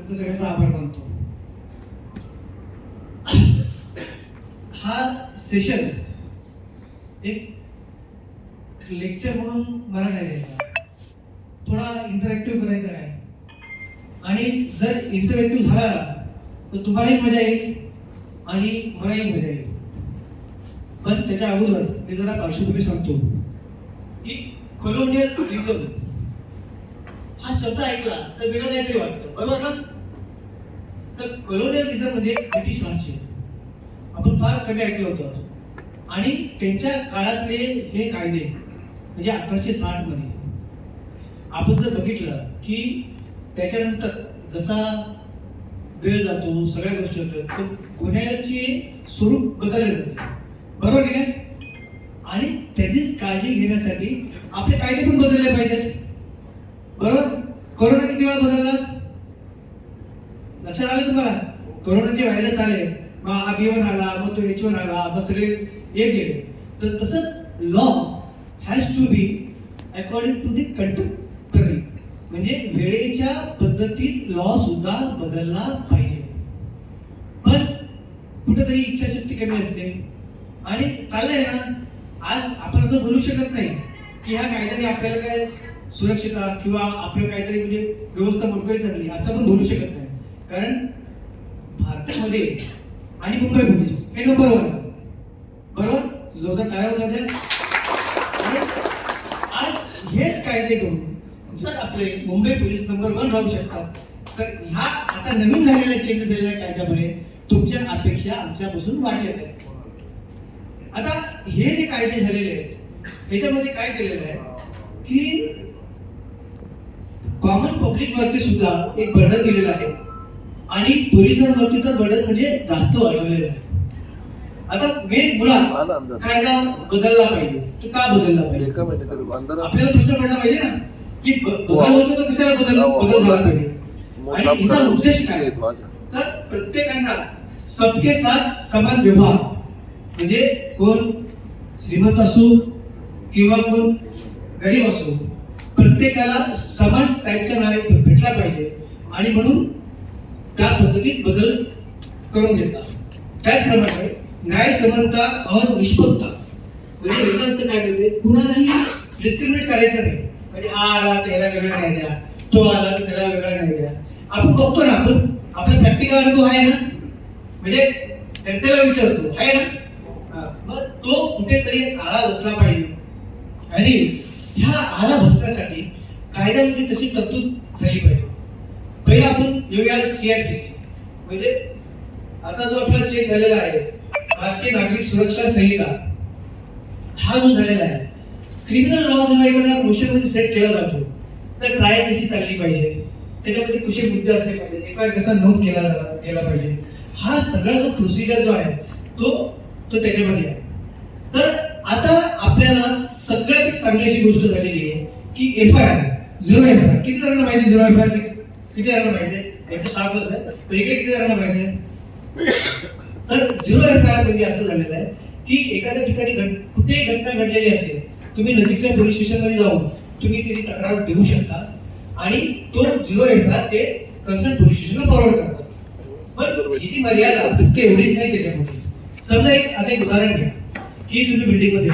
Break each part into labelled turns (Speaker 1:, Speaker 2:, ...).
Speaker 1: तुमचा सगळ्यांचा आभार मानतो. हा सेशन एक लेक्चर म्हणून मला नाही द्यायचा, थोडा इंटरॅक्टिव्ह करायचा आहे. आणि जर इंटरॅक्टिव्ह झाला तर तुम्हालाही मजा येईल आणि मलाही मजा येईल. पण त्याच्या अगोदर मी जरा पार्श्वभूमी सांगतो की कॉलोनियलिझम हा शब्द ऐकला तर वेगळं काहीतरी वाटतं, बरोबर ना? तर कॉलोनियलिझम म्हणजे ब्रिटिश राज्य आपण फार कमी ऐकलं होतं. आणि त्यांच्या काळातले हे कायदे म्हणजे 1860 मध्ये आपण जर बघितलं की त्याच्यानंतर जसा वेळ जातो सगळ्या गोष्टी होतात तर गुन्ह्याचे स्वरूप बदलले जाते, बरोबर की नाही? आणि त्याचीच काळजी घेण्यासाठी आपले कायदे पण बदलले पाहिजेत, बरोबर? कोरोना किती वेळा बदलला लक्षात आलं तुम्हाला? कोरोनाचे व्हायरस आले, मग B1 आला, मग तो H1 आला, मग सगळे एक गेले. तर तसंच law has to be according to the contemporary, म्हणजे वेळेच्या पद्धतीत लॉ सुद्धा बदलला पाहिजे. पण कुठेतरी इच्छाशक्ती कमी असते आणि चाललंय ना. आज आपण असं बोलू शकत नाही की ह्या कायद्याने आपल्याला काय सुरक्षितता किंवा आपलं काहीतरी म्हणजे व्यवस्था मोडकळी झाली असं आपण बोलू शकत नाही. कारण भारतामध्ये आणि मुंबई पोलीस हे नंबर 1, बरोबर? जोरदार टाळ्या वाजवा. आणि आज हेच कायदे करून जर आपले मुंबई पोलीस नंबर 1 राहू शकतात तर ह्या आता नवीन झालेल्या चेंज झालेल्या कायद्यामुळे तुमच्या अपेक्षा आमच्यापासून वाढल्या आहेत. आता हे जे कायदे झालेले आहेत त्याच्यामध्ये काय केलेलं आहे की कॉमन पब्लिक वरती सुद्धा एक बर्डन दिलेलं आहे आणि पोलिसांवरती तर बर्डन म्हणजे जास्त वाढवलेलं आहे. आता मेन मुळात कायदा बदलला पाहिजे. तर का बदलला पाहिजे आपल्याला प्रश्न पडला पाहिजे ना की बदल होतो तर कशाला बदल झाला पाहिजे आणि याचा उद्देश काय? तर प्रत्येकांना सबके साथ समान व्यवहार, म्हणजे कोण श्रीमंत असो किंवा कोण गरीब असो प्रत्येकाला समान टाईपचा न्याय भेटला पाहिजे आणि म्हणून त्या पद्धतीत बदल करून घेतला. त्याचप्रमाणे न्याय समानता और निष्पक्षता, म्हणजे याचा अर्थ काय म्हणते कुणालाही डिस्क्रिमिनेट करायचं नाही. म्हणजे हा आला त्याला वेगळा न्याय द्या, तो आला तर त्याला वेगळा न्याय द्या. आपण बघतो ना, आपण आपल्या प्रॅक्टिकल अनुभव आहे ना, म्हणजे त्याला विचारतो आहे ना, मग तो कुठेतरी आळा बसला पाहिजे. आणि ह्या आळा बसण्यासाठी कायद्यामध्ये तशी तरतूद झाली पाहिजे. पहिला आपण येऊया CRPC, म्हणजे आता जो आपला चेंज झालेला आहे भारतीय नागरिक सुरक्षा संहिता, हा जो झालेला आहे क्रिमिनल लॉ जेव्हा एखाद्या मोशन मध्ये सेट केला जातो तर ट्रायल कशी चालली पाहिजे, त्याच्यामध्ये कुठे मुद्दे असले पाहिजे, एका कसा नोंद केला पाहिजे, हा सगळा जो प्रोसिजर जो आहे तो त्याच्यामध्ये आहे. तर आता आपल्याला सगळ्यात एक चांगली अशी गोष्ट झालेली आहे की FIR, 0 FIR. किती जणांना माहिती 0 FIR? किती जणांना माहिती आहे? एकदा स्टाफच आहे, पण इकडे किती जणांना माहिती आहे? तर 0 FIR म्हणजे असं झालेलं आहे की एखाद्या ठिकाणी कुठेही घटना घडलेली असेल, तुम्ही नजीकच्या पोलीस स्टेशन मध्ये जाऊन तुम्ही त्याची तक्रार देऊ शकता आणि तो 0 FIR ते कन्सर्न पोलीस स्टेशनला फॉरवर्ड करतात. पण ही जी मर्यादा फक्त एवढीच नाही त्याच्यामध्ये. समजा आता एक उदाहरण घ्या की तुम्ही बिल्डिंग मध्ये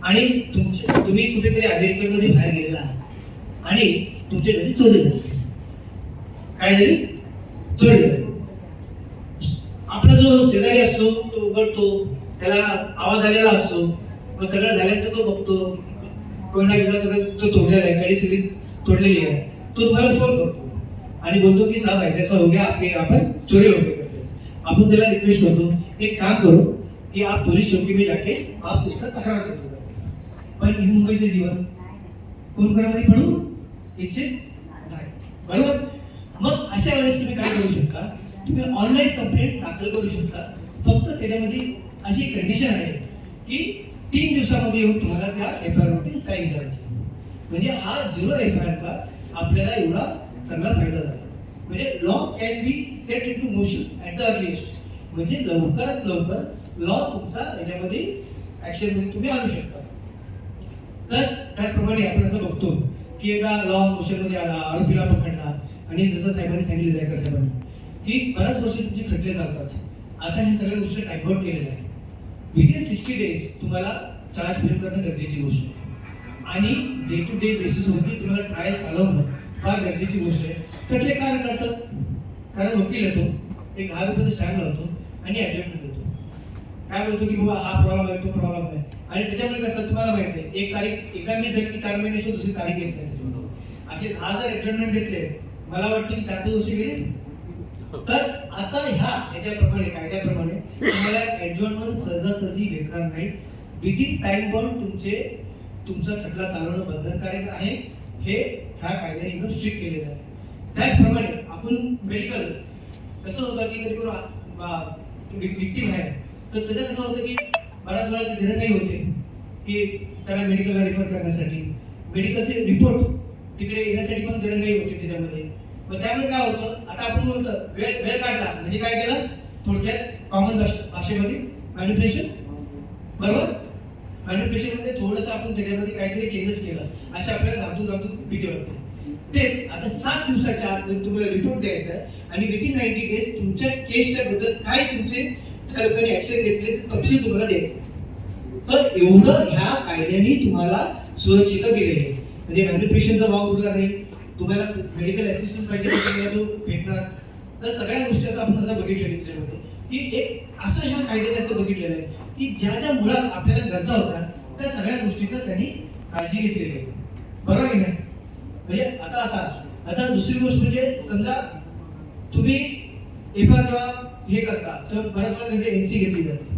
Speaker 1: आणि तुम्ही कुठेतरी अमेरिकेमध्ये बाहेर गेलेला आहात आणि तुमच्या घरी चोरी झाली. काय झाली? चोरी झाली. आपला जो शेजारी असतो तो उघडतो, त्याला आवाज आलेला असतो, मग सगळं झाल्यानंतर तो बघतो कोणा गेला सगळं तो तोडलेला आहे, कडी सगळी तोडलेली आहे. तो तुम्हाला फोन करतो आणि बोलतो की साहब ऐसा हो गया, आपके यहाँ पर चोरी हो गई. आपण त्याला रिक्वेस्ट करतो एक काम करो कि आप पुलिस चौकी में जाके आप इसका तक्रार कर दो. पण ही मुंबईचं जीवन कोण कोणामध्ये पडू इच्छित नाही, बरोबर? मग अशा वेळेस तुम्ही काय करू शकता, तुम्ही ऑनलाईन कंप्लेंट दाखल करू शकता. फक्त त्याच्यामध्ये अशी कंडिशन आहे की 3 दिवसामध्ये येऊन तुम्हाला त्या FIR वरती साईन करायची. म्हणजे हा 0 FIR चा आपल्याला एवढा चांगला फायदा झाला. म्हणजे law can be set into motion at the earliest, म्हणजे लवकरात लवकर लॉ तुमचा याच्यामध्ये ऍक्शन मध्ये तुम्ही आणू शकता. त्याचप्रमाणे आपण असं बघतो की एकदा लॉ मोशन मध्ये आला, आरोपीला पकडला आणि जसं साहेबांनी सांगितलं जायकर साहेबांनी की बऱ्याच वर्ष तुमचे खटले चालतात. आता हे सगळ्या गोष्टी टाइमआउट केलेल्या आहे. विदिन 60 डेज तुम्हाला चार्ज फ्रेम करणं गरजेची गोष्ट आहे. आणि डे टू डे बेसिसवरती तुम्हाला ट्रायल चालवणं फार गरजेची गोष्ट आहे. खटले काय करतात? कारण वकील येतो, एक 10 रुपयाचा स्टॅम्प लावतो आणि ॲडजस्टमेंट देतो. काय बोलतो की बाबा हा प्रॉब्लेम आहे, तो प्रॉब्लेम आहे. आणि त्याच्यामुळे कसं तुम्हाला माहिती आहे, एक तारीख एकदा मी झाली की 4 महिने शो दुसरी तारीख येत नाही. असे 10,000 ॲडजस्टमेंट घेतले, मला वाटतं की 4-5 वर्ष गेले. तर आता ह्याच्याप्रमाणे कायद्याप्रमाणे तुम्हाला ॲडजस्टमेंट सहजासहजी भेटणार नाही. विदिन टाइम बाउंड तुमचा खटला चालवणं बंधनकारक आहे. हे ह्या कायद्याने एकदम स्ट्रिक्ट केलेलं आहे. त्याचप्रमाणे आपण मेडिकल कसं होतं की कधी करून विक्टीम आहे तर त्याचं कसं होतं की बऱ्याच वेळा दिरंगाई होते की त्याला मेडिकलला रेफर करण्यासाठी मेडिकलचे रिपोर्ट तिकडे येण्यासाठी पण दिरंगाई होते त्याच्यामध्ये. मग त्यामुळे काय होतं, आता आपण बोलतो वेळ काढला म्हणजे काय केलं, थोडक्यात कॉमन भाषेमध्ये मॅनिप्युलेशन, बरोबर. मॅनिप्युलेशन मध्ये थोडंसं आपण त्याच्यामध्ये काहीतरी चेंजेस केलं, असे आपल्याला धामधूम भीती वाटते. तेच आता 7 दिवसाच्या आत तुम्हाला रिपोर्ट द्यायचा आहे आणि विदिन 90 डेज तुमच्या केसच्या बद्दल काय तुमचे त्या लोकांनी ऍक्शन घेतले ते तपशील तुम्हाला द्यायचं. तर एवढं ह्या कायद्याने तुम्हाला सुरक्षितता दिलेली आहे. म्हणजे मॅनिप्युलेशनचा भाव उरला नाही, तुम्हाला मेडिकल असिस्टंट पाहिजे तुम्हाला तो भेटणार. तर सगळ्या गोष्टी आता आपण असं बघितलं त्याच्यामध्ये की एक असं ह्या कायद्याने असं बघितलेलं आहे की ज्या मुळात आपल्याला गरजा होत्या त्या सगळ्या गोष्टीचा त्यांनी काळजी घेतलेली आहे. बरोबर की नाही? म्हणजे आता दुसरी गोष्ट म्हणजे समजा तुम्ही एफआर जेव्हा हे करता तर बऱ्याच वेळा कसे एनसी घेतली जाते.